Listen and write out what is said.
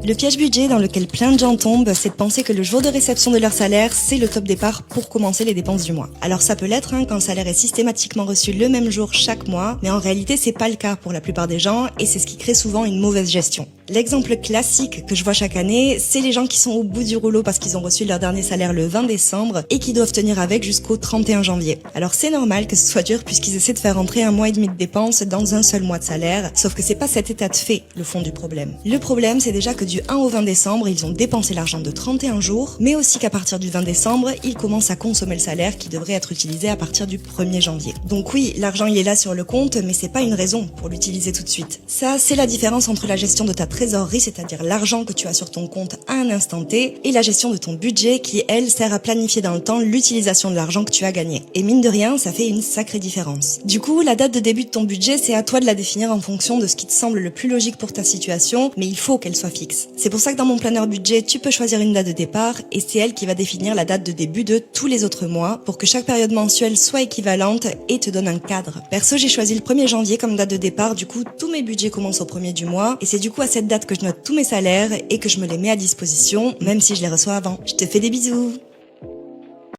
Le piège budget dans lequel plein de gens tombent, c'est de penser que le jour de réception de leur salaire, c'est le top départ pour commencer les dépenses du mois. Alors ça peut l'être quand le salaire est systématiquement reçu le même jour chaque mois, mais en réalité c'est pas le cas pour la plupart des gens et c'est ce qui crée souvent une mauvaise gestion. L'exemple classique que je vois chaque année, c'est les gens qui sont au bout du rouleau parce qu'ils ont reçu leur dernier salaire le 20 décembre et qui doivent tenir avec jusqu'au 31 janvier. Alors c'est normal que ce soit dur puisqu'ils essaient de faire rentrer un mois et demi de dépenses dans un seul mois de salaire, sauf que c'est pas cet état de fait le fond du problème. Le problème c'est déjà que du 1 au 20 décembre, ils ont dépensé l'argent de 31 jours, mais aussi qu'à partir du 20 décembre, ils commencent à consommer le salaire qui devrait être utilisé à partir du 1er janvier. Donc oui, l'argent il est là sur le compte, mais c'est pas une raison pour l'utiliser tout de suite. Ça, c'est la différence entre la gestion de ta trésorerie, c'est-à-dire l'argent que tu as sur ton compte à un instant T, et la gestion de ton budget qui, elle, sert à planifier dans le temps l'utilisation de l'argent que tu as gagné. Et mine de rien, ça fait une sacrée différence. Du coup, la date de début de ton budget, c'est à toi de la définir en fonction de ce qui te semble le plus logique pour ta situation, mais il faut qu'elle soit fixe. C'est pour ça que dans mon planeur budget, tu peux choisir une date de départ, et c'est elle qui va définir la date de début de tous les autres mois, pour que chaque période mensuelle soit équivalente et te donne un cadre. Perso, j'ai choisi le 1er janvier comme date de départ, du coup, tous mes budgets commencent au 1er du mois, et c'est du coup à cette date que je note tous mes salaires et que je me les mets à disposition, même si je les reçois avant. Je te fais des bisous!